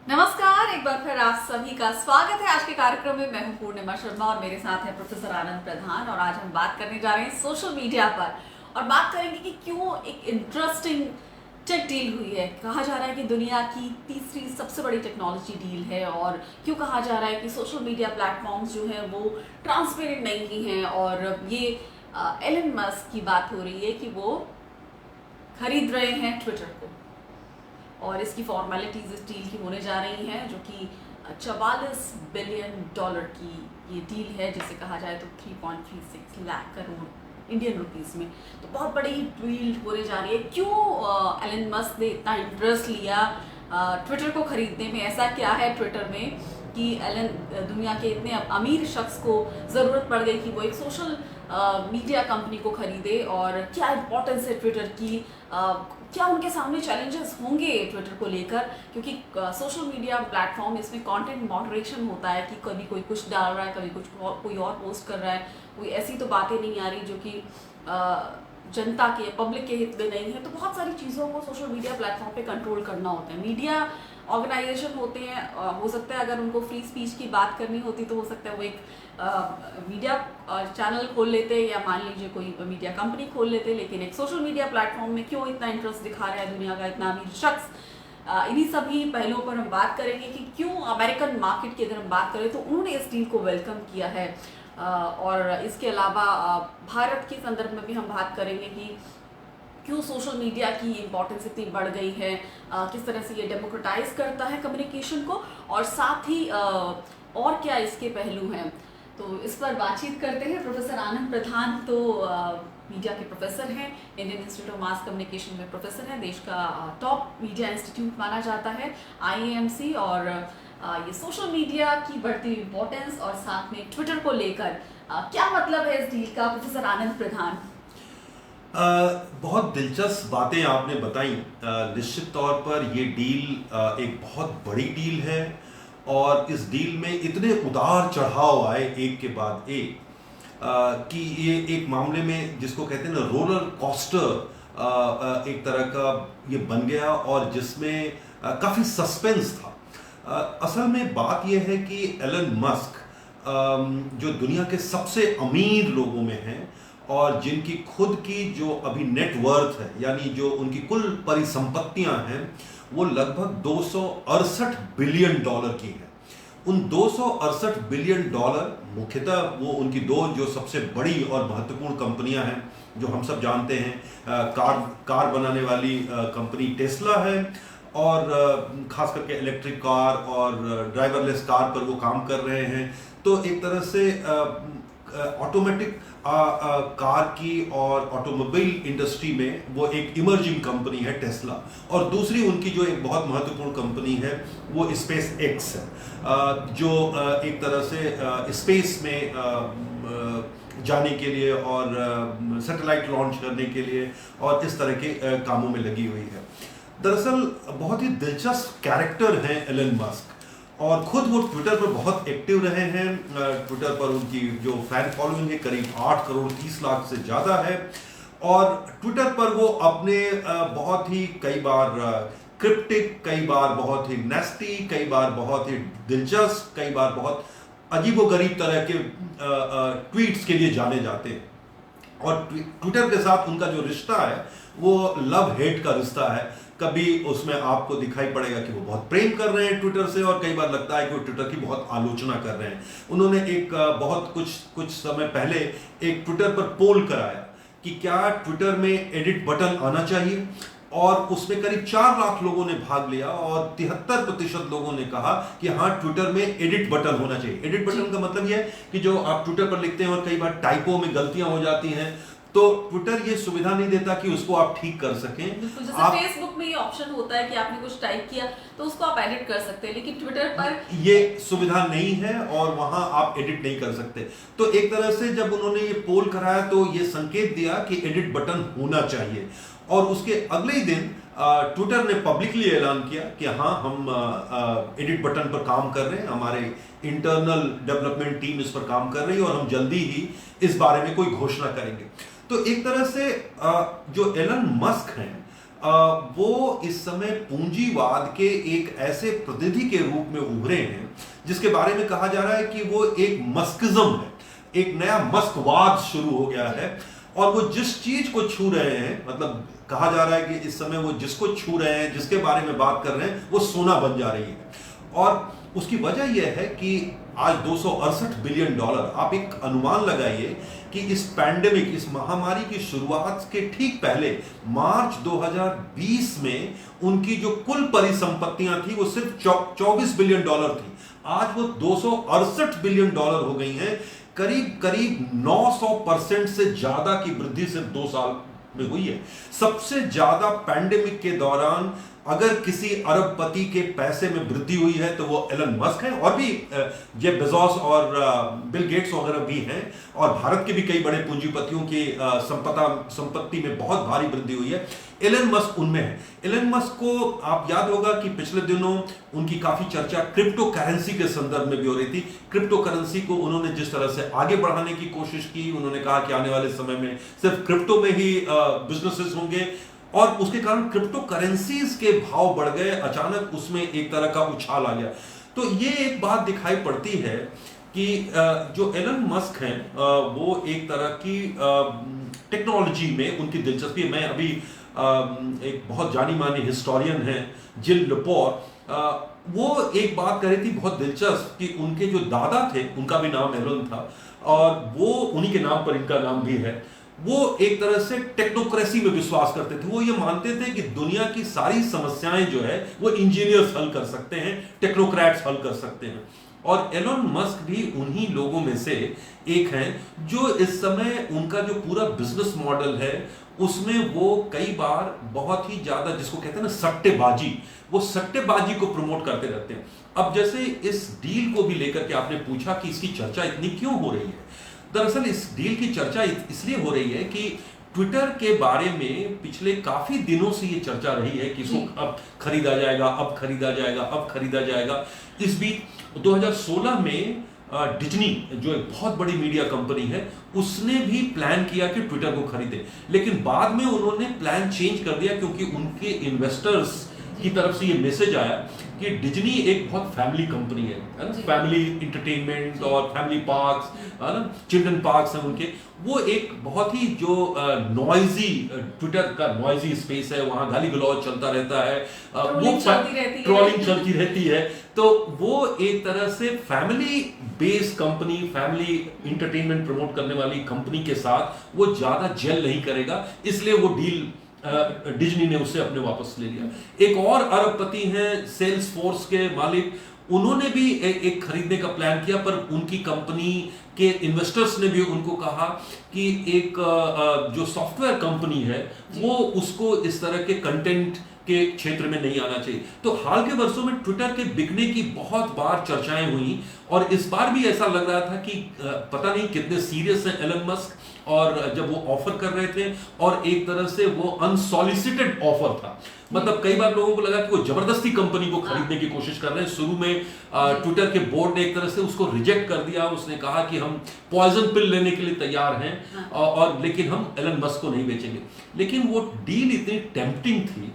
नमस्कार, एक बार फिर आप सभी का स्वागत है आज के कार्यक्रम में। मैं हूं पूर्णिमा शर्मा और मेरे साथ है प्रोफेसर आनंद प्रधान। और आज हम बात करने जा रहे हैं सोशल मीडिया पर और बात करेंगे कि क्यों एक इंटरेस्टिंग टेक डील हुई है। कहा जा रहा है कि दुनिया की तीसरी सबसे बड़ी टेक्नोलॉजी डील है। और क्यों कहा जा रहा है कि सोशल मीडिया प्लेटफॉर्म्स जो है वो ट्रांसपेरेंट नहीं हैं। और ये एलन मस्क की बात हो रही है कि वो खरीद रहे हैं ट्विटर को और इसकी फॉर्मेलिटीज इस डील की होने जा रही हैं, जो कि 44 बिलियन डॉलर की ये डील है, जिसे कहा जाए तो 3.36 लाख करोड़ इंडियन रुपीस में। तो बहुत बड़ी डील होने जा रही है। क्यों एलन मस्क ने इतना इंटरेस्ट लिया ट्विटर को खरीदने में? ऐसा क्या है ट्विटर में कि एलन दुनिया के इतने अमीर शख्स को ज़रूरत पड़ गई कि वो एक सोशल मीडिया कंपनी को खरीदे? और क्या इंपॉर्टेंस है ट्विटर की? क्या उनके सामने चैलेंजेस होंगे ट्विटर को लेकर? क्योंकि सोशल मीडिया प्लेटफॉर्म, इसमें कंटेंट मॉडरेशन होता है कि कभी कोई कुछ डाल रहा है, कभी कोई और पोस्ट कर रहा है। कोई ऐसी तो बातें नहीं आ रही जो कि जनता के, पब्लिक के हित में नहीं है। तो बहुत सारी चीज़ों को सोशल मीडिया प्लेटफॉर्म पे कंट्रोल करना होता है। मीडिया ऑर्गेनाइजेशन होते हैं, हो सकता है अगर उनको फ्री स्पीच की बात करनी होती तो हो सकता है वो एक मीडिया चैनल खोल लेते, या मान लीजिए कोई मीडिया कंपनी खोल लेते। लेकिन एक सोशल मीडिया प्लेटफॉर्म में क्यों इतना इंटरेस्ट दिखा रहा है दुनिया का इतना अमीर शख्स? इन्हीं सभी पहलुओं पर हम बात करेंगे कि क्यों अमेरिकन मार्केट की अगर हम बात करें तो उन्होंने इस डील को वेलकम किया है। और इसके अलावा भारत के संदर्भ में भी हम बात करेंगे कि क्यों सोशल मीडिया की इम्पोर्टेंस इतनी बढ़ गई है, किस तरह से ये डेमोक्रेटाइज करता है कम्युनिकेशन को, और साथ ही और क्या इसके पहलू हैं। तो इस पर बातचीत करते हैं। प्रोफेसर आनंद प्रधान तो मीडिया के प्रोफेसर हैं, Indian institute of mass communication में प्रोफेसर हैं, देश का टॉप मीडिया इंस्टीट्यूट माना जाता है IAMC। और ये सोशल मीडिया की बढ़ती हुई इम्पोर्टेंस और साथ में ट्विटर को लेकर क्या मतलब है इस डील का? प्रोफेसर आनंद प्रधान। बहुत दिलचस्प बातें आपने बताई। निश्चित तौर पर ये डील एक बहुत बड़ी डील है और इस डील में इतने उतार चढ़ाव आए एक के बाद एक कि ये एक मामले में जिसको कहते हैं ना रोलर कोस्टर एक तरह का ये बन गया, और जिसमें काफ़ी सस्पेंस था। असल में बात यह है कि एलन मस्क जो दुनिया के सबसे अमीर लोगों में हैं और जिनकी खुद की जो अभी नेटवर्थ है, यानी जो उनकी कुल परिसंपत्तियां हैं, वो लगभग 268 बिलियन डॉलर की है। उन 268 बिलियन डॉलर मुख्यतः वो उनकी दो जो सबसे बड़ी और महत्वपूर्ण कंपनियां हैं जो हम सब जानते हैं, कार बनाने वाली कंपनी टेस्ला है, और खास करके इलेक्ट्रिक कार और ड्राइवरलेस कार पर वो काम कर रहे हैं। तो एक तरह से ऑटोमेटिक कार की और ऑटोमोबाइल इंडस्ट्री में वो एक इमर्जिंग कंपनी है टेस्ला। और दूसरी उनकी जो एक बहुत महत्वपूर्ण कंपनी है वो स्पेस एक्स है, जो एक तरह से स्पेस में जाने के लिए और सैटेलाइट लॉन्च करने के लिए और इस तरह के कामों में लगी हुई है। दरअसल बहुत ही दिलचस्प कैरेक्टर हैं एलन मस्क, और खुद वो ट्विटर पर बहुत एक्टिव रहे हैं। ट्विटर पर उनकी जो फैन फॉलोइंग है करीब 8 करोड़ 30 लाख से ज़्यादा है। और ट्विटर पर वो अपने बहुत ही कई बार क्रिप्टिक, कई बार बहुत ही नेस्टी, कई बार बहुत ही दिलचस्प, कई बार बहुत अजीबोगरीब तरह के ट्वीट्स के लिए जाने जाते हैं। और ट्विटर के साथ उनका जो रिश्ता है वो लव हेट का रिश्ता है। कभी उसमें आपको दिखाई पड़ेगा कि वो बहुत प्रेम कर रहे हैं ट्विटर से, और कई बार लगता है कि वो ट्विटर की बहुत आलोचना कर रहे हैं। उन्होंने एक बहुत कुछ समय पहले एक ट्विटर पर पोल कराया कि क्या ट्विटर में एडिट बटन आना चाहिए, और उसमें करीब 4 लाख लोगों ने भाग लिया और 73% लोगों ने कहा कि हाँ, ट्विटर में एडिट बटन होना चाहिए। एडिट बटन का मतलब यह है कि जो आप ट्विटर पर लिखते हैं और कई बार टाइपों में गलतियां हो जाती हैं, तो ट्विटर ये सुविधा नहीं देता कि उसको आप ठीक कर सकें। जैसे फेसबुक में ये ऑप्शन होता है कि आपने कुछ टाइप किया तो उसको आप एडिट कर सकते हैं, लेकिन ट्विटर पर ये सुविधा नहीं है और वहां आप एडिट नहीं कर सकते। तो एक तरह से जब उन्होंने ये पोल कराया तो ये संकेत दिया कि एडिट बटन होना चाहिए। और उसके अगले ही दिन ट्विटर ने पब्लिकली ऐलान किया कि हाँ, हम एडिट बटन पर काम कर रहे हैं, हमारे इंटरनल डेवलपमेंट टीम इस पर काम कर रही है और हम जल्दी ही इस बारे में कोई घोषणा करेंगे। तो एक तरह से जो एलन मस्क हैं वो इस समय पूंजीवाद के एक ऐसे प्रतिनिधि के रूप में उभरे हैं जिसके बारे में कहा जा रहा है कि वो एक मस्किज्म है, एक नया मस्कवाद शुरू हो गया है। और वो जिस चीज को छू रहे हैं, मतलब कहा जा रहा है कि इस समय वो जिसको छू रहे हैं, जिसके बारे में बात कर रहे हैं, वो सोना बन जा रही है। और उसकी वजह यह है कि आज 268 बिलियन डॉलर, आप एक अनुमान लगाइए कि इस पैंडेमिक, इस महामारी की शुरुआत के ठीक पहले मार्च 2020 में उनकी जो कुल परिसंपत्तियां थी वो सिर्फ 24 बिलियन डॉलर थी। आज वो 268 बिलियन डॉलर हो गई हैं। करीब करीब 900% से ज्यादा की वृद्धि सिर्फ 2 साल में हुई है। सबसे ज्यादा पैंडेमिक के दौरान अगर किसी अरबपति के पैसे में वृद्धि हुई है तो वो एलन मस्क हैं, और भी जेफ बेजोस और बिल गेट्स वगैरह भी हैं, और भारत के भी कई बड़े पूंजीपतियों की संपत्ति में बहुत भारी वृद्धि हुई है। एलन मस्क उनमें है। एलन मस्क को आप याद होगा कि पिछले दिनों उनकी काफी चर्चा क्रिप्टो करेंसी के संदर्भ में भी हो रही थी। क्रिप्टो करेंसी को उन्होंने जिस तरह से आगे बढ़ाने की कोशिश की, उन्होंने कहा कि आने वाले समय में सिर्फ क्रिप्टो में ही बिजनेसेस होंगे, और उसके कारण क्रिप्टो करेंसीज के भाव बढ़ गए। अचानक उसमें एक तरह का उछाल आ गया। तो ये एक बात दिखाई पड़ती है कि जो एलन मस्क हैं वो एक तरह की टेक्नोलॉजी में उनकी दिलचस्पी है। मैं अभी एक बहुत जानी मानी हिस्टोरियन है जिल लेपोर, वो एक बात कह रही थी बहुत दिलचस्प कि उनके जो दादा थे, उनका भी नाम एलन था, और वो उन्हीं के नाम पर इनका नाम भी है। वो एक तरह से टेक्नोक्रेसी में विश्वास करते थे। वो ये मानते थे कि दुनिया की सारी समस्याएं जो है वो इंजीनियर्स हल कर सकते हैं, टेक्नोक्रेट्स हल कर सकते हैं। और एलन मस्क भी उन्हीं लोगों में से एक हैं जो इस समय उनका जो पूरा बिजनेस मॉडल है उसमें वो कई बार बहुत ही ज्यादा, जिसको कहते हैं ना सट्टेबाजी, वो सट्टेबाजी को प्रमोट करते रहते हैं। अब जैसे इस डील को भी लेकर के आपने पूछा कि इसकी चर्चा इतनी क्यों हो रही है, दरअसल इस डील की चर्चा इसलिए हो रही है कि ट्विटर के बारे में पिछले काफी दिनों से ये चर्चा रही है कि इसको अब खरीदा जाएगा, अब खरीदा जाएगा, अब खरीदा जाएगा। इस बीच 2016 में डिज्नी, जो एक बहुत बड़ी मीडिया कंपनी है, उसने भी प्लान किया कि ट्विटर को खरीदे, लेकिन बाद में उन्होंने प्लान चेंज कर दिया क्योंकि उनके इन्वेस्टर्स की तरफ से ये मैसेज आया कि डिज्नी एक बहुत फैमिली कंपनी है ना, फैमिली इंटरटेनमेंट और फैमिली पार्क्स, है ना, चिल्ड्रन पार्क्स हैं उनके। वो एक बहुत ही जो नॉइजी, ट्विटर का नॉइजी स्पेस है, वहां गाली गलौज चलता रहता है, वो ट्रोलिंग चलती रहती है। तो वो एक तरह से family based company, family entertainment promote करने वाली कंपनी के साथ वो ज्यादा जेल नहीं करेगा, इसलिए वो डील डिज्नी ने उससे अपने वापस ले लिया। एक और अरबपति हैं सेल्स फोर्स के मालिक, उन्होंने भी एक खरीदने का प्लान किया, पर उनकी कंपनी के इन्वेस्टर्स ने भी उनको कहा कि एक जो सॉफ्टवेयर कंपनी है वो उसको इस तरह के कंटेंट के क्षेत्र में नहीं आना चाहिए। तो हाल के वर्षों में ट्विटर के बिकने की बहुत बार चर्चाएं हुई, और इस बार भी ऐसा लग रहा था कि पता नहीं कितने सीरियस हैं एलन मस्क, और जब वो ऑफर कर रहे थे, और एक तरह से वो अनसॉलिसिटेड ऑफर था। मतलब कई बार लोगों को लगा कि वो जबरदस्ती कंपनी को खरीदने की कोशिश कर रहे हैं। शुरू में ट्विटर के बोर्ड ने एक तरह से उसको रिजेक्ट कर दिया, उसने कहा कि हम पॉइजन पिल लेने के लिए तैयार हैं, और लेकिन हम एलन मस्क को नहीं बेचेंगे। लेकिन वो डील इतनी टेम्पटिंग थी,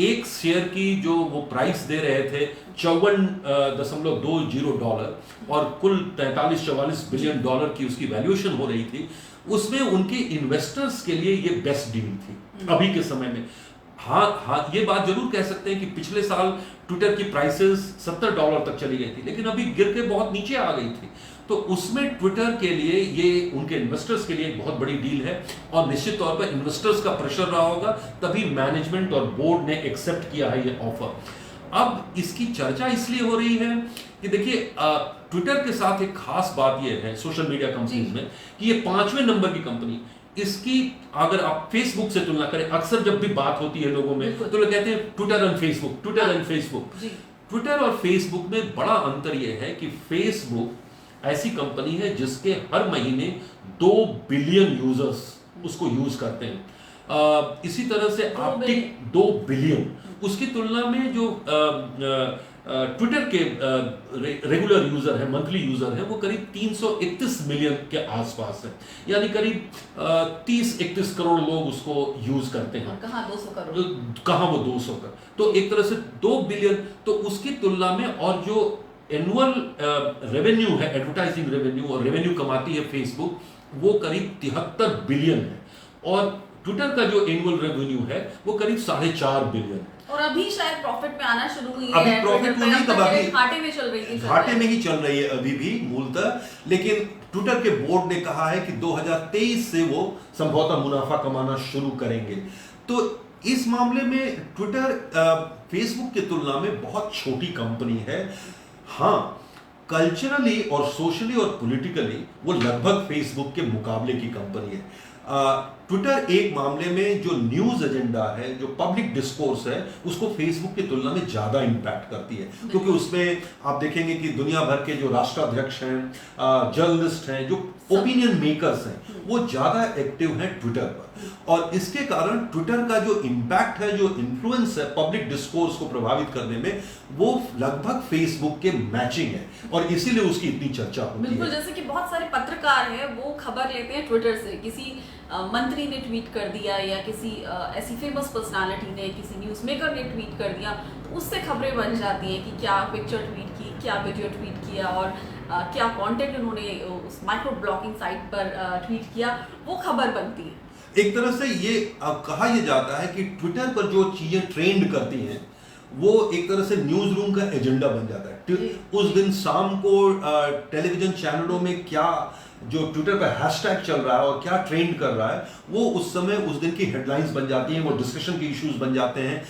एक शेयर की जो वो प्राइस दे रहे थे $54.20, और कुल 43-44 बिलियन डॉलर की उसकी वैल्यूएशन हो रही थी। उसमें उनके इन्वेस्टर्स के लिए ये बेस्ट डील थी अभी के समय में। हाँ, ये बात जरूर कह सकते हैं कि पिछले साल ट्विटर की प्राइसेस $70 तक चली गई थी, लेकिन अभी गिर के बहुत नीचे आ गई थी। तो उसमें ट्विटर के लिए ये उनके इन्वेस्टर्स के लिए एक बहुत बड़ी डील है, और निश्चित तौर पर इन्वेस्टर्स का प्रेशर रहा होगा, तभी मैनेजमेंट और बोर्ड ने एक्सेप्ट किया है ये ऑफर। अब इसकी चर्चा इसलिए हो रही है कि देखिए ट्विटर के साथ एक खास बात यह है सोशल मीडिया कंपनीज में कि ये 5वें नंबर की कंपनी। इसकी अगर आप फेसबुक से तुलना करें, अक्सर जब भी बात होती है लोगों में तो लोग कहते हैं Twitter and Facebook, Twitter and Facebook. Twitter और फेसबुक में बड़ा अंतर यह है कि फेसबुक ऐसी कंपनी है जिसके हर महीने 2 बिलियन यूजर्स उसको यूज करते हैं। इसी तरह से आपटिक 2 बिलियन, उसकी तुलना में जो ट्विटर के रेगुलर यूजर है, मंथली यूजर है, वो करीब 331 मिलियन के आसपास है, यानी करीब 30-31 करोड़ लोग उसको यूज करते हैं। कहाँ 200 करोड़, कहाँ वो 200 का, तो एक तरह से 2 बिलियन। तो उसकी तुलना में और जो एनुअल रेवेन्यू है, एडवर्टाइजिंग रेवेन्यू और रेवेन्यू कमाती है फेसबुक, वो करीब 73 बिलियन है, और ट्विटर का जो एनुअल रेवेन्यू है वो करीब 4.5 बिलियन है। और अभी शायद प्रॉफिट में आना शुरू हुई अभी है, प्रॉफिट में नहीं, तब अभी घाटे में चल रही थी, घाटे में ही चल रही है अभी भी मूलतः। लेकिन ट्विटर के बोर्ड ने कहा है कि 2023 से वो संभवतः मुनाफा कमाना शुरू करेंगे। तो इस मामले में ट्विटर फेसबुक की तुलना में बहुत छोटी कंपनी है। हाँ, कल्चरली और सोशली और पॉलिटिकली वो लगभग फेसबुक के मुकाबले की कंपनी है। ट्विटर एक मामले में जो न्यूज एजेंडा है, जो पब्लिक डिस्कोर्स है, उसको फेसबुक की तुलना में ज्यादा इंपैक्ट करती है, क्योंकि उसमें आप देखेंगे कि दुनिया भर के जो राष्ट्राध्यक्ष हैं, जर्नलिस्ट हैं, जो ओपिनियन मेकर्स हैं, वो ज्यादा एक्टिव हैं ट्विटर पर। और इसके कारण ट्विटर का जो इंपैक्ट है, जो इन्फ्लुएंस है पब्लिक डिस्कोर्स को प्रभावित करने में, वो लगभग फेसबुक के मैचिंग है, और इसीलिए उसकी इतनी चर्चा होती है। बिल्कुल, जैसे कि बहुत सारे पत्रकार हैं वो खबर लेते हैं ट्विटर से, किसी मंत्री ने ट्वीट कर दिया या किसी ऐसी फेमस पर्सनालिटी ने, किसी न्यूज़ मेकर ने ट्वीट कर दिया, तो उससे खबरें बन जाती हैं कि क्या पिक्चर ट्वीट की, क्या वीडियो ट्वीट किया, और क्या कंटेंट उन्होंने उस माइक्रो ब्लॉगिंग साइट पर ट्वीट किया, वो खबर बनती है। एक तरह से ये कहा यह जाता है कि ट्विटर पर जो चीजें ट्रेंड करती हैं, वो एक तरह से न्यूज रूम का एजेंडा बन जाता है। उस दिन शाम को टेलीविजन चैनलों में क्या जो ट्विटर पर हैशटैग चल रहा है और क्या ट्रेंड कर रहा है, वो उस समय उस दिन की हेडलाइंस बन जाती हैं, वो डिस्कशन के इश्यूज बन जाते हैं,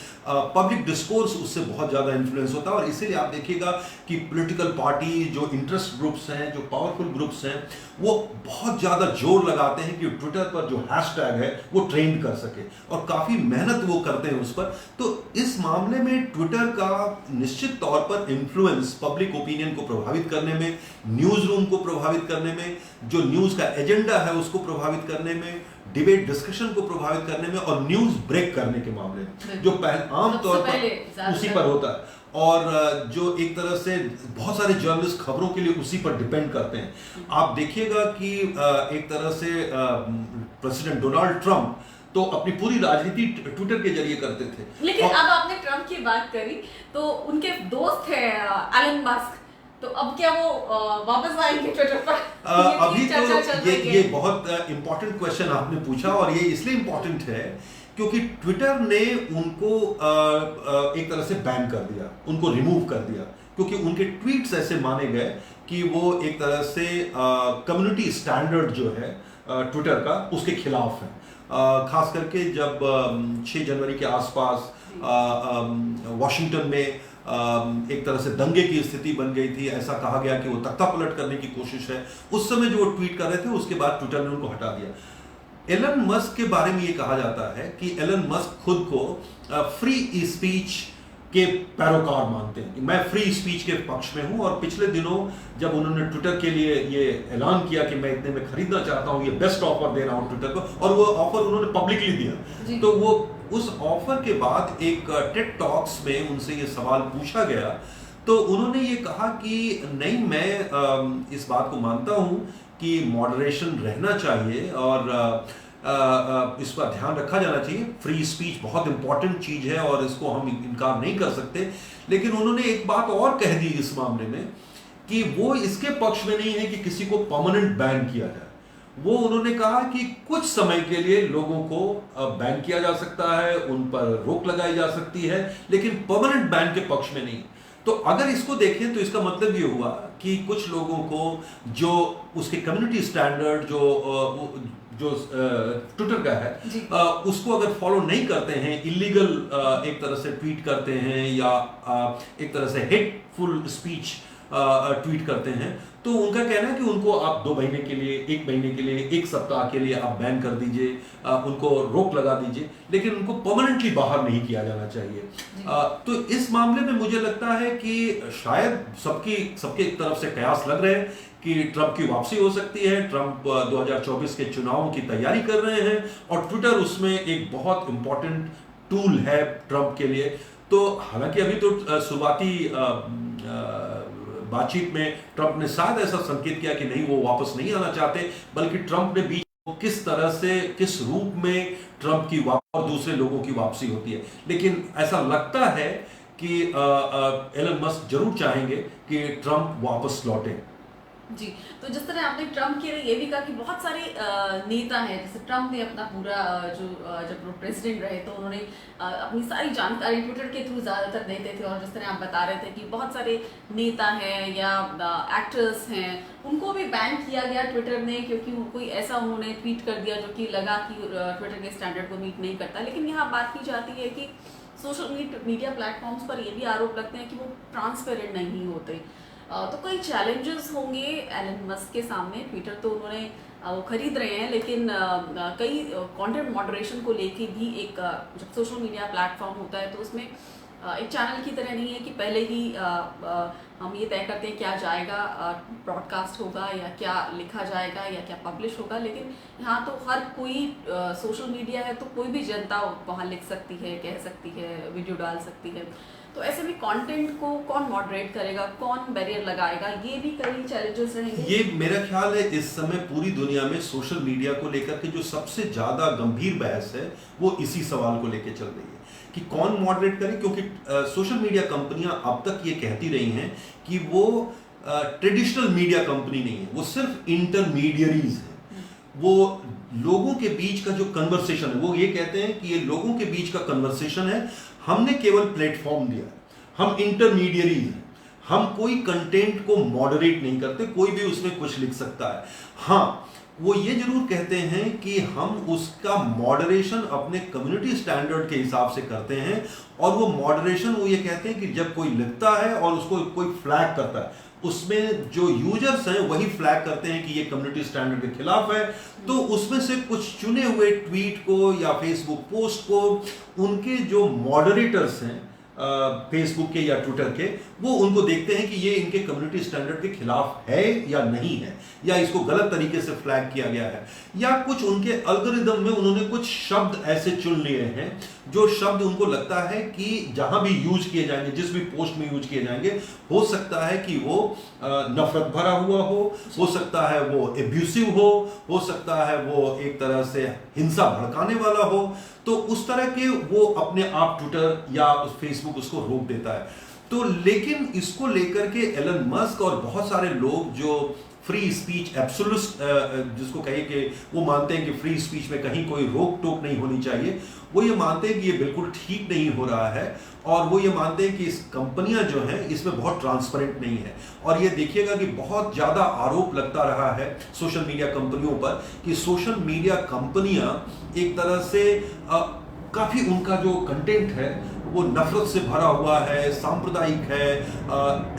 पब्लिक डिस्कोर्स उससे बहुत ज़्यादा इन्फ्लुएंस होता है। और इसीलिए आप देखिएगा कि पॉलिटिकल पार्टी, जो इंटरेस्ट ग्रुप्स हैं, जो पावरफुल ग्रुप्स हैं, वो बहुत ज़्यादा जोर लगाते हैं कि ट्विटर पर जो हैशटैग है वो ट्रेंड कर सके, और काफ़ी मेहनत वो करते हैं उस पर। तो इस मामले में ट्विटर का निश्चित तौर पर इन्फ्लुएंस पब्लिक ओपिनियन को प्रभावित करने में, न्यूज़ रूम को प्रभावित करने में, जो न्यूज़ का एजेंडा है उसको प्रभावित करने में, डिबेट डिस्कशन को प्रभावित करने में, और न्यूज़ ब्रेक करने के मामले में, जो आमतौर पर उसी पर होता है। और जो एक तरह से बहुत सारे जर्नलिस्ट खबरों के लिए उसी पर डिपेंड करते हैं। आप देखिएगा कि एक तरह से प्रेसिडेंट डोनाल्ड ट्रंप तो अपनी पूरी राजनीति ट्विटर के जरिए करते थे। लेकिन अब आपने ट्रंप की बात करी, तो उनके दोस्त है एलन मस्क, तो अब क्या वो वापस आएंगे ट्विटर पर? अभी तो ये बहुत इंपॉर्टेंट क्वेश्चन आपने पूछा, और ये इसलिए इंपॉर्टेंट है क्योंकि ट्विटर ने उनको एक तरह से बैन कर दिया, उनको रिमूव कर दिया, क्योंकि उनके ट्वीट्स ऐसे माने गए कि वो एक तरह से कम्युनिटी स्टैंडर्ड जो है ट्विटर का, उसके खिलाफ है। खास करके जब 6 जनवरी के आसपास वॉशिंगटन में एक तरह से दंगे की स्थिति बन गई थी, ऐसा कहा गया कि वो तख्ता पलट करने की कोशिश है, उस समय जो वो ट्वीट कर रहे थे, उसके बाद ट्विटर ने उनको हटा दिया। एलन मस्क के बारे में ये कहा जाता है कि एलन मस्क खुद को फ्री स्पीच के पैरोकार मानते हैं, कि मैं फ्री स्पीच के पक्ष में हूं, और पिछले दिनों जब उन्होंने ट्विटर के लिए ये ऐलान किया कि मैं इतने में खरीदना चाहता हूं, ये बेस्ट ऑफर दे रहा हूं ट्विटर को, और वो ऑफर उन्होंने पब्लिकली दिया, तो वो उस ऑफर के बाद एक टेड टॉक्स में उनसे ये सवाल पूछा गया, तो उन्होंने ये कहा कि नहीं, मैं इस बात को मानता हूं कि मॉडरेशन रहना चाहिए, और इस पर ध्यान रखा जाना चाहिए। फ्री स्पीच बहुत इंपॉर्टेंट चीज है, और इसको हम इनकार नहीं कर सकते। लेकिन उन्होंने एक बात और कह दी इस मामले में, कि वो इसके पक्ष में नहीं है कि किसी को परमानेंट बैन किया जाए। वो उन्होंने कहा कि कुछ समय के लिए लोगों को बैन किया जा सकता है, उन पर रोक लगाई जा सकती है, लेकिन परमानेंट बैन के पक्ष में नहीं। तो अगर इसको देखें तो इसका मतलब ये हुआ कि कुछ लोगों को जो उसके कम्युनिटी स्टैंडर्ड जो ट्विटर का है, उसको अगर फॉलो नहीं करते हैं, इलीगल एक तरह से ट्वीट करते हैं, या एक तरह से हेटफुल स्पीच ट्वीट करते हैं, तो उनका कहना है कि उनको आप 2 महीने के लिए, 1 महीने के लिए, 1 सप्ताह के लिए आप बैन कर दीजिए, उनको रोक लगा दीजिए, लेकिन उनको परमानेंटली बाहर नहीं किया जाना चाहिए। तो इस मामले में मुझे लगता है कि शायद सबके एक तरफ से कयास लग रहे हैं कि ट्रंप की वापसी हो सकती है। ट्रंप 2024 के चुनावों की तैयारी कर रहे हैं और ट्विटर उसमें एक बहुत इंपॉर्टेंट टूल है ट्रंप के लिए। तो हालांकि अभी तो शुरुआती बातचीत में ट्रंप ने शायद ऐसा संकेत किया कि नहीं, वो वापस नहीं आना चाहते, बल्कि ट्रंप ने बीच किस तरह से, किस रूप में ट्रंप की वापसी और दूसरे लोगों की वापसी होती है। लेकिन ऐसा लगता है कि एलन मस्क जरूर चाहेंगे कि ट्रंप वापस लौटे। जी, तो जिस तरह आपने ट्रम्प के लिए ये भी कहा कि बहुत सारे नेता हैं, जैसे ट्रम्प ने अपना पूरा जब वो प्रेसिडेंट रहे तो उन्होंने अपनी सारी जानकारी ट्विटर के थ्रू ज़्यादातर देते थे, और जिस तरह आप बता रहे थे कि बहुत सारे नेता हैं या एक्टर्स हैं, उनको भी बैन किया गया ट्विटर ने, क्योंकि कोई ऐसा उन्होंने ट्वीट कर दिया जो कि लगा कि ट्विटर के स्टैंडर्ड को मीट नहीं करता। लेकिन यहाँ बात की जाती है कि सोशल मीडिया प्लेटफॉर्म्स पर ये भी आरोप लगते हैं कि वो ट्रांसपेरेंट नहीं होते। तो कई चैलेंजेस होंगे एलन मस्क के सामने। ट्विटर तो उन्होंने वो खरीद रहे हैं, लेकिन कई कंटेंट मॉडरेशन को लेके भी एक जब सोशल मीडिया प्लेटफॉर्म होता है तो उसमें एक चैनल की तरह नहीं है कि पहले ही हम ये तय करते हैं क्या जाएगा, ब्रॉडकास्ट होगा या क्या लिखा जाएगा या क्या पब्लिश होगा। लेकिन यहाँ तो हर कोई सोशल मीडिया है, तो कोई भी जनता वहाँ लिख सकती है, कह सकती है, वीडियो डाल सकती है। तो ऐसे में कंटेंट को कौन मॉडरेट करेगा, कौन बैरियर लगाएगा, ये भी कई चैलेंजेस रहेंगे। ये मेरा ख्याल है इस समय पूरी दुनिया में सोशल मीडिया को लेकर के जो सबसे ज्यादा गंभीर बहस है वो इसी सवाल को लेकर चल रही है कि कौन मॉडरेट करे। क्योंकि सोशल मीडिया कंपनियां अब तक ये कहती रही हैं कि वो ट्रेडिशनल मीडिया कंपनी नहीं है, वो सिर्फ इंटरमीडियरीज है। वो लोगों के बीच का जो कन्वर्सेशन है, वो ये कहते हैं कि ये लोगों के बीच का कन्वर्सेशन है, हमने केवल प्लेटफॉर्म दिया है, हम इंटरमीडियरी हैं, हम कोई कंटेंट को मॉडरेट नहीं करते, कोई भी उसमें कुछ लिख सकता है। हाँ, वो ये जरूर कहते हैं कि हम उसका मॉडरेशन अपने कम्युनिटी स्टैंडर्ड के हिसाब से करते हैं, और वो मॉडरेशन वो ये कहते हैं कि जब कोई लिखता है और उसको कोई फ्लैग करता है, उसमें जो यूजर्स हैं वही फ्लैग करते हैं कि ये कम्युनिटी स्टैंडर्ड के खिलाफ है, तो उसमें से कुछ चुने हुए ट्वीट को या फेसबुक पोस्ट को उनके जो मॉडरेटर्स हैं फेसबुक के या ट्विटर के, वो उनको देखते हैं कि ये इनके कम्युनिटी स्टैंडर्ड के खिलाफ है या नहीं है, या इसको गलत तरीके से फ्लैग किया गया है, या कुछ उनके एल्गोरिदम में उन्होंने कुछ शब्द ऐसे चुन लिए हैं जो शब्द उनको लगता है कि जहां भी यूज किए जाएंगे, जिस भी पोस्ट में यूज किए जाएंगे, हो सकता है कि वो नफरत भरा हुआ हो सकता है वो एब्यूसिव हो सकता है वो एक तरह से हिंसा भड़काने वाला हो। तो उस तरह के वो अपने आप ट्विटर या फेसबुक उसको रोक देता है। तो लेकिन इसको लेकर के एलन मस्क और बहुत सारे लोग जो फ्री स्पीच एब्सोल्यूट जिसको कहे कि वो मानते हैं कि फ्री स्पीच में कहीं कोई रोक टोक नहीं होनी चाहिए, वो ये मानते हैं कि ये बिल्कुल ठीक नहीं हो रहा है, और वो ये मानते हैं कि इस कंपनियां जो हैं इसमें बहुत ट्रांसपेरेंट नहीं है। और ये देखिएगा कि बहुत ज़्यादा आरोप लगता रहा है सोशल मीडिया कंपनियों पर कि सोशल मीडिया कंपनियां एक तरह से काफ़ी उनका जो कंटेंट है वो नफरत से भरा हुआ है, सांप्रदायिक है,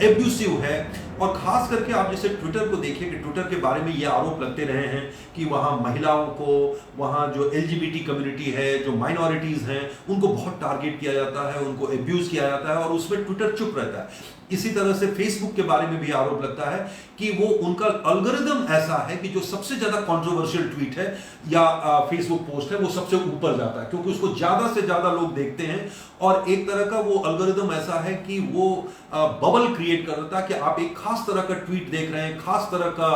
एब्यूसिव है। और खास करके आप जैसे ट्विटर को देखिए कि ट्विटर के बारे में ये आरोप लगते रहे हैं कि वहाँ महिलाओं को, वहाँ जो LGBT कम्युनिटी है, जो माइनॉरिटीज़ हैं, उनको बहुत टारगेट किया जाता है, उनको एब्यूज़ किया जाता है, और उसमें ट्विटर चुप रहता है। इसी तरह से फेसबुक के बारे में भी आरोप लगता है कि वो उनका एल्गोरिदम ऐसा है कि जो सबसे ज़्यादा कंट्रोवर्शियल ट्वीट है या फेसबुक पोस्ट है वो सबसे ऊपर जाता है, क्योंकि उसको ज़्यादा से ज़्यादा लोग देखते हैं। और एक तरह का वो एल्गोरिदम ऐसा है कि वो बबल क्रिएट कर देता है कि आप एक खास तरह का ट्वीट देख रहे हैं, खास तरह का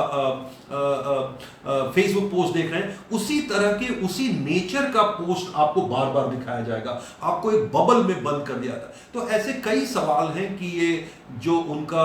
फेसबुक पोस्ट देख रहे हैं, उसी तरह के उसी नेचर का पोस्ट आपको बार बार दिखाया जाएगा, आपको एक बबल में बंद कर दिया था। तो ऐसे कई सवाल हैं कि ये जो उनका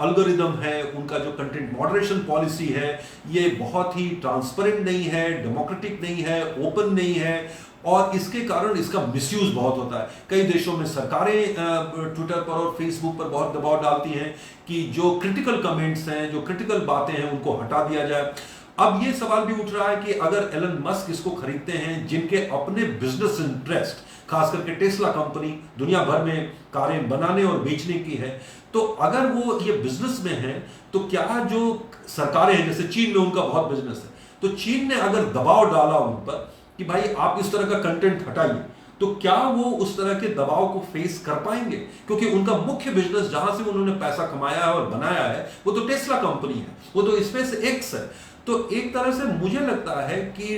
एल्गोरिदम है, उनका जो कंटेंट मॉडरेशन पॉलिसी है, ये बहुत ही ट्रांसपेरेंट नहीं है, डेमोक्रेटिक नहीं है, ओपन नहीं है, और इसके कारण इसका मिसयूज बहुत होता है। कई देशों में सरकारें ट्विटर पर और फेसबुक पर बहुत दबाव डालती हैं कि जो क्रिटिकल कमेंट्स हैं, जो क्रिटिकल बातें हैं, उनको हटा दिया जाए। अब ये सवाल भी उठ रहा है कि अगर एलन मस्क इसको खरीदते हैं, जिनके अपने बिजनेस इंटरेस्ट खास करके टेस्ला कंपनी दुनिया भर में कारें बनाने और बेचने की है। तो अगर वो ये बिजनेस में है तो क्या जो सरकारें हैं, जैसे चीन में उनका बहुत बिजनेस है, तो चीन ने अगर दबाव डाला उन पर कि भाई आप इस तरह का कंटेंट हटाइए, तो क्या वो उस तरह के दबाव को फेस कर पाएंगे? क्योंकि उनका मुख्य बिजनेस जहां से उन्होंने पैसा कमाया है और बनाया है वो तो टेस्ला कंपनी है, वो तो स्पेस एक्स है। तो एक तरह से मुझे लगता है कि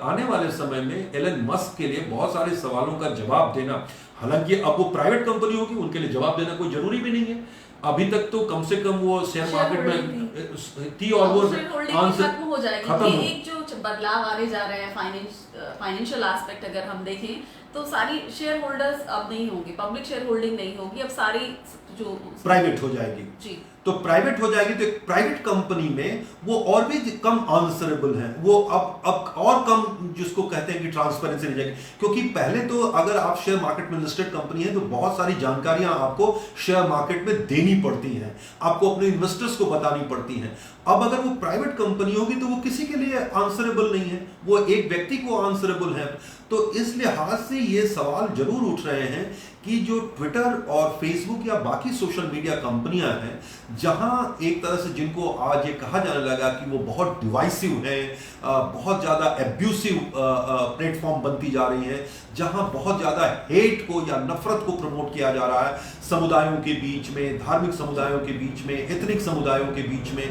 आने वाले समय में एलन मस्क के लिए बहुत सारे सवालों का जवाब देना, हालांकि अब वो प्राइवेट कंपनी होगी, उनके लिए जवाब देना कोई जरूरी भी नहीं है। अभी तक तो कम से कम वो शेयर मार्केट में थी और वो खत्म हो जाएगी। ये एक जो बदलाव आने जा रहे हैं फाइनेंशियल एस्पेक्ट अगर हम देखें तो सारी शेयर होल्डर्स अब नहीं होंगे, पब्लिक शेयर होल्डिंग नहीं होगी, अब सारी जो प्राइवेट हो जाएगी जी। तो प्राइवेट हो जाएगी तो एक प्राइवेट कंपनी में वो और भी कम आंसरेबल है, वो अब और कम जिसको कहते हैं कि ट्रांसपेरेंसी रह जाएगी। क्योंकि पहले तो अगर आप शेयर मार्केट में लिस्टेड कंपनी है तो बहुत सारी जानकारियां आपको शेयर मार्केट में देनी पड़ती हैं, आपको अपने इन्वेस्टर्स को बतानी पड़ती हैं। अब अगर वो प्राइवेट कंपनी होगी तो वो किसी के लिए आंसरेबल नहीं है, वो एक व्यक्ति को आंसरेबल है। तो इस लिहाज से ये सवाल जरूर उठ रहे हैं कि जो ट्विटर और फेसबुक या बाकी सोशल मीडिया कंपनियां हैं, जहां एक तरह से जिनको आज ये कहा जाने लगा कि वो बहुत डिवाइसिव है, बहुत ज़्यादा एब्यूसिव प्लेटफॉर्म बनती जा रही है, जहां बहुत ज़्यादा हेट को या नफरत को प्रमोट किया जा रहा है समुदायों के बीच में, धार्मिक समुदायों के बीच में, एथनिक समुदायों के बीच में,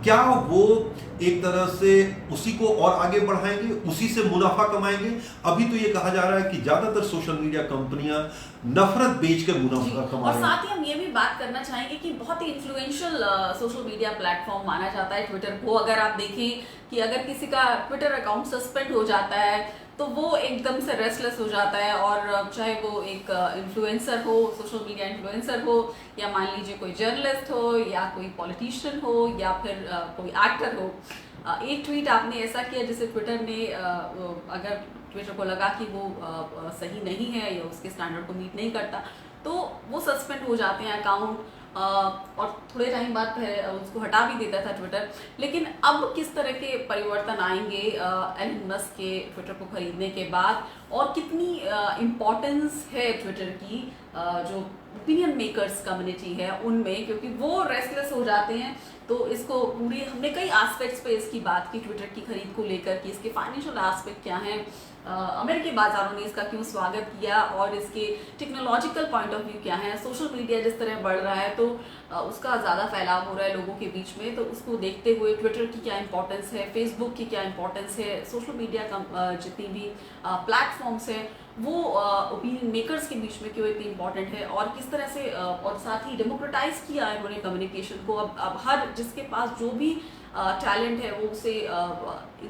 क्या वो एक तरह से उसी को और आगे बढ़ाएंगे, उसी से मुनाफा कमाएंगे? अभी तो ये कहा जा रहा है कि ज्यादातर सोशल मीडिया कंपनियां नफरत बेचकर मुनाफा कमा रही हैं। और साथ ही हम ये भी बात करना चाहेंगे कि बहुत ही इन्फ्लुएंशियल सोशल मीडिया प्लेटफॉर्म माना जाता है ट्विटर को। अगर आप देखें कि अगर किसी का ट्विटर अकाउंट सस्पेंड हो जाता है तो वो एकदम से रेस्टलेस हो जाता है, और चाहे वो एक इन्फ्लुएंसर हो, सोशल मीडिया इन्फ्लुएंसर हो, या मान लीजिए कोई जर्नलिस्ट हो, या कोई पॉलिटिशियन हो, या फिर कोई एक्टर हो। एक ट्वीट आपने ऐसा किया जिसे ट्विटर ने अगर ट्विटर को लगा कि वो सही नहीं है या उसके स्टैंडर्ड को मीट नहीं करता तो वो सस्पेंड हो जाते हैं अकाउंट, और थोड़े टाइम बाद फिर उसको हटा भी देता था ट्विटर। लेकिन अब किस तरह के परिवर्तन आएंगे एलन मस्क के ट्विटर को खरीदने के बाद, और कितनी इम्पोर्टेंस है ट्विटर की जो ओपिनियन मेकर्स कम्युनिटी है उनमें, क्योंकि वो रेस्टलेस हो जाते हैं। तो इसको पूरी हमने कई एस्पेक्ट्स पे इसकी बात की ट्विटर की खरीद को लेकर कि इसके फाइनेंशियल एस्पेक्ट क्या हैं, अमेरिकी बाजारों ने इसका क्यों स्वागत किया, और इसके टेक्नोलॉजिकल पॉइंट ऑफ व्यू क्या है। सोशल मीडिया जिस तरह बढ़ रहा है तो उसका ज़्यादा फैलाव हो रहा है लोगों के बीच में, तो उसको देखते हुए ट्विटर की क्या इंपॉर्टेंस है, फेसबुक की क्या इंपॉर्टेंस है, सोशल मीडिया का जितनी भी प्लेटफॉर्म्स हैं वो ओपिनियन मेकर्स के बीच में क्यों इतनी इंपॉर्टेंट है, और किस तरह से और साथ ही डेमोक्रेटाइज किया है उन्होंने कम्युनिकेशन को। अब हर जिसके पास जो भी टैलेंट है वो उसे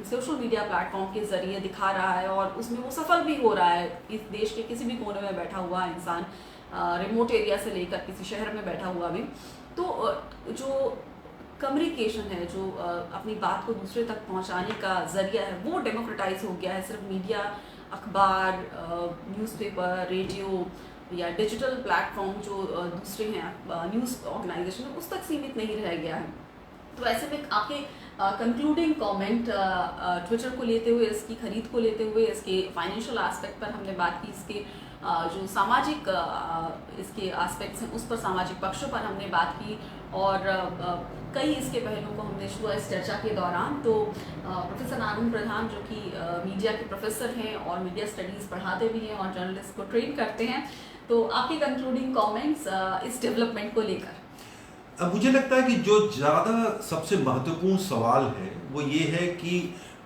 सोशल मीडिया प्लेटफॉर्म के जरिए दिखा रहा है, और उसमें वो सफल भी हो रहा है। इस देश के किसी भी कोने में बैठा हुआ इंसान, रिमोट एरिया से लेकर किसी शहर में बैठा हुआ भी, तो जो कम्युनिकेशन है, जो अपनी बात को दूसरे तक पहुंचाने का जरिया है, वो डेमोक्रेटाइज हो गया है। सिर्फ मीडिया, अखबार, न्यूज़पेपर, रेडियो या डिजिटल प्लेटफॉर्म जो दूसरे हैं न्यूज़ ऑर्गेनाइजेशन, उस तक सीमित नहीं रह गया है। तो ऐसे में आपके कंक्लूडिंग कमेंट ट्विटर को लेते हुए, इसकी खरीद को लेते हुए, इसके फाइनेंशियल एस्पेक्ट पर हमने बात की, इसके जो सामाजिक इसके एस्पेक्ट्स हैं उस पर, सामाजिक पक्षों पर हमने बात की, और कई इसके पहलुओं को हमने छुआ इस चर्चा के दौरान। तो प्रोफेसर आनंद प्रधान जो कि मीडिया के प्रोफेसर हैं और मीडिया स्टडीज़ पढ़ाते भी हैं और जर्नलिस्ट को ट्रेन करते हैं, तो आपके कंक्लूडिंग कमेंट्स इस डेवलपमेंट को लेकर? अब मुझे लगता है कि जो ज़्यादा सबसे महत्वपूर्ण सवाल है वो ये है कि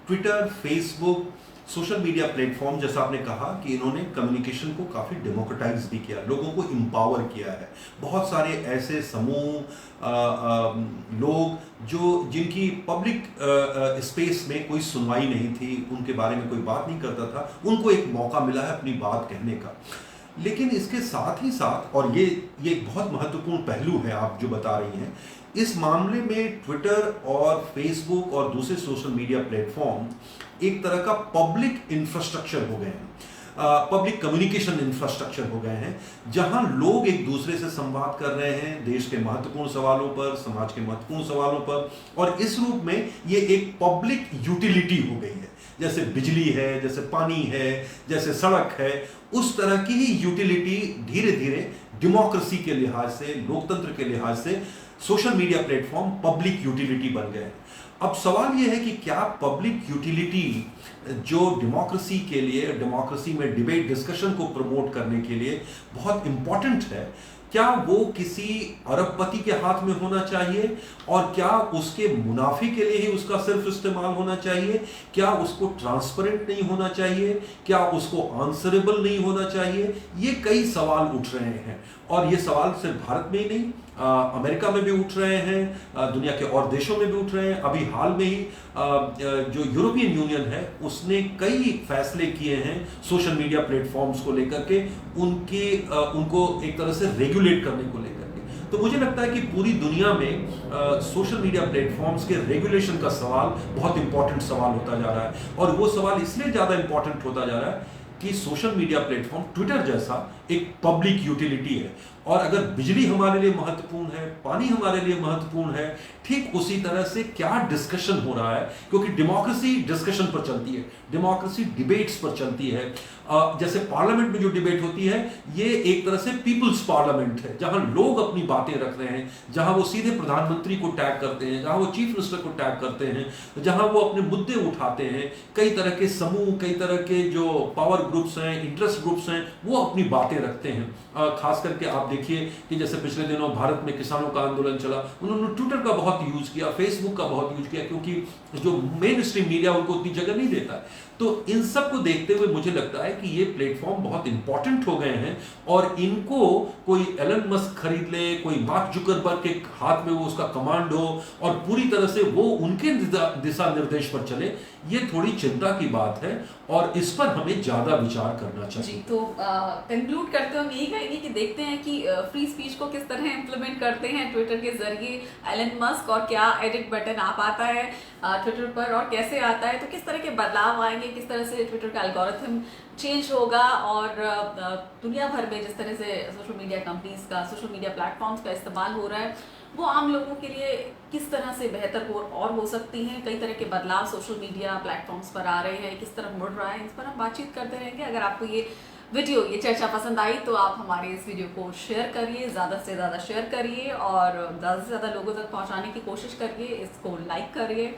Twitter, Facebook, social media platform, जैसा आपने कहा कि इन्होंने कम्युनिकेशन को काफ़ी डेमोक्रेटाइज भी किया, लोगों को एम्पावर किया है। बहुत सारे ऐसे समूह लोग जिनकी पब्लिक स्पेस में कोई सुनवाई नहीं थी, उनके बारे में कोई बात नहीं करता था, उनको एक मौका मिला है अपनी बात कहने का। लेकिन इसके साथ ही साथ, और ये एक बहुत महत्वपूर्ण पहलू है आप जो बता रही हैं, इस मामले में ट्विटर और फेसबुक और दूसरे सोशल मीडिया प्लेटफॉर्म एक तरह का पब्लिक इंफ्रास्ट्रक्चर हो गए हैं, पब्लिक कम्युनिकेशन इंफ्रास्ट्रक्चर हो गए हैं, जहां लोग एक दूसरे से संवाद कर रहे हैं देश के महत्वपूर्ण सवालों पर, समाज के महत्वपूर्ण सवालों पर, और इस रूप में ये एक पब्लिक यूटिलिटी हो गई है। जैसे बिजली है, जैसे पानी है, जैसे सड़क है, उस तरह की ही यूटिलिटी धीरे धीरे डेमोक्रेसी के लिहाज से, लोकतंत्र के लिहाज से social media platform public utility बन गए। अब सवाल यह है कि क्या पब्लिक यूटिलिटी जो डेमोक्रेसी के लिए, डेमोक्रेसी में डिबेट डिस्कशन को प्रमोट करने के लिए बहुत इंपॉर्टेंट है, क्या वो किसी अरबपति के हाथ में होना चाहिए और क्या उसके मुनाफे के लिए ही उसका सिर्फ इस्तेमाल होना चाहिए? क्या उसको ट्रांसपेरेंट नहीं होना चाहिए? क्या उसको आंसरेबल नहीं होना चाहिए? ये कई सवाल उठ रहे हैं और ये सवाल सिर्फ भारत में ही नहीं, अमेरिका में भी उठ रहे हैं, दुनिया के और देशों में भी उठ रहे हैं। अभी हाल में ही जो यूरोपियन यूनियन है उसने कई फैसले किए हैं सोशल मीडिया प्लेटफॉर्म्स को लेकर के, उनको एक तरह से रेगुलेट करने को लेकर के। तो मुझे लगता है कि पूरी दुनिया में सोशल मीडिया प्लेटफॉर्म्स के रेगुलेशन का सवाल बहुत इंपॉर्टेंट सवाल होता जा रहा है और वो सवाल इसलिए ज्यादा इंपॉर्टेंट होता जा रहा है कि सोशल मीडिया प्लेटफॉर्म ट्विटर जैसा एक पब्लिक यूटिलिटी है और अगर बिजली हमारे लिए महत्वपूर्ण है, पानी हमारे लिए महत्वपूर्ण है, ठीक उसी तरह से क्या डिस्कशन हो रहा है, क्योंकि डेमोक्रेसी डिस्कशन पर चलती है, डेमोक्रेसी डिबेट्स पर चलती है। जैसे पार्लियामेंट में जो डिबेट होती है ये एक तरह से पीपल्स पार्लियामेंट है, जहां लोग अपनी बातें रख रहे हैं, जहां वो सीधे प्रधानमंत्री को टैग करते हैं, जहां वो चीफ मिनिस्टर को टैग करते हैं, जहां वो अपने मुद्दे उठाते हैं। कई तरह के समूह, कई तरह के जो पावर ग्रुप्स हैं, इंटरेस्ट ग्रुप्स हैं, वो अपनी बातें रखते हैं। खास करके आप देखिए कि जैसे पिछले दिनों भारत में किसानों का आंदोलन चला, उन्होंने ट्विटर का बहुत यूज किया, फेसबुक का बहुत यूज किया, क्योंकि जो मेन स्ट्रीम मीडिया उनको उतनी जगह नहीं देता है। तो इन सब को देखते हुए मुझे लगता है कि ये प्लेटफॉर्म बहुत इंपॉर्टेंट हो गए हैं और इनको कोई एलन मस्क खरीद ले, कोई मार्क जुकरबर्ग के हाथ में वो उसका कमांड हो और पूरी तरह से वो उनके दिशा निर्देश पर चले, ये थोड़ी चिंता की बात है और इस पर हमें ज्यादा विचार करना चाहिए। जी, तो कंक्लूड करते हुए हम यही कहेंगे कि देखते हैं कि फ्री स्पीच को किस तरह इम्प्लीमेंट करते हैं ट्विटर के जरिए एलन मस्क, और क्या एडिट बटन आ पाता है ट्विटर पर और कैसे आता है, तो किस तरह के बदलाव आएंगे, किस तरह से ट्विटर का एल्गोरिथम चेंज होगा और दुनिया भर में जिस तरह से सोशल मीडिया कंपनीज का, सोशल मीडिया प्लेटफॉर्म्स का इस्तेमाल हो रहा है, वो आम लोगों के लिए किस तरह से बेहतर हो सकती हैं। कई तरह के बदलाव सोशल मीडिया प्लेटफॉर्म्स पर आ रहे हैं, किस तरह मुड़ रहा है, इस पर हम बातचीत करते रहेंगे। अगर आपको ये वीडियो, ये चर्चा पसंद आई तो आप हमारे इस वीडियो को शेयर करिए, ज़्यादा से ज़्यादा शेयर करिए और ज़्यादा से ज़्यादा लोगों तक पहुंचाने की कोशिश करिए, इसको लाइक करिए।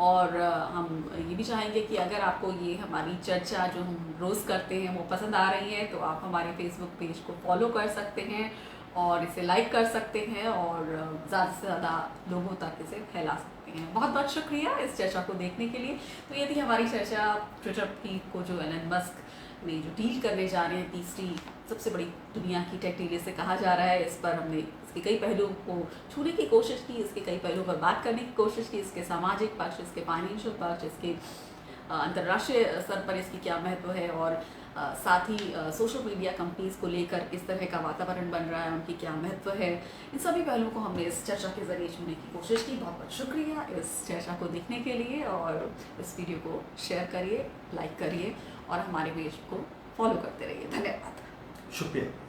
और हम ये भी चाहेंगे कि अगर आपको ये हमारी चर्चा जो हम रोज़ करते हैं वो पसंद आ रही है तो आप हमारे फेसबुक पेज को फॉलो कर सकते हैं और इसे लाइक कर सकते हैं और ज़्यादा से ज़्यादा लोगों तक इसे फैला सकते हैं। बहुत बहुत शुक्रिया इस चर्चा को देखने के लिए। तो ये थी हमारी चर्चा ट्विटर की को जो एलन मस्क में जो डील करने जा रहे हैं, तीसरी सबसे बड़ी दुनिया की टेक डील से कहा जा रहा है। इस पर हमने इसके कई पहलुओं को छूने की कोशिश की, इसके कई पहलुओं पर बात करने की कोशिश की, इसके सामाजिक पक्ष, इसके फाइनेंशियल पक्ष, इसके अंतर्राष्ट्रीय स्तर पर इसकी क्या महत्व है और साथ ही सोशल मीडिया कंपनीज को लेकर किस तरह का वातावरण बन रहा है, उनकी क्या महत्व है। इन सभी पहलुओं को हमने इस चर्चा के जरिए छूने की कोशिश की। बहुत बहुत शुक्रिया इस चर्चा को देखने के लिए और इस वीडियो को शेयर करिए, लाइक करिए और हमारे पेज को फॉलो करते रहिए। धन्यवाद। शुक्रिया।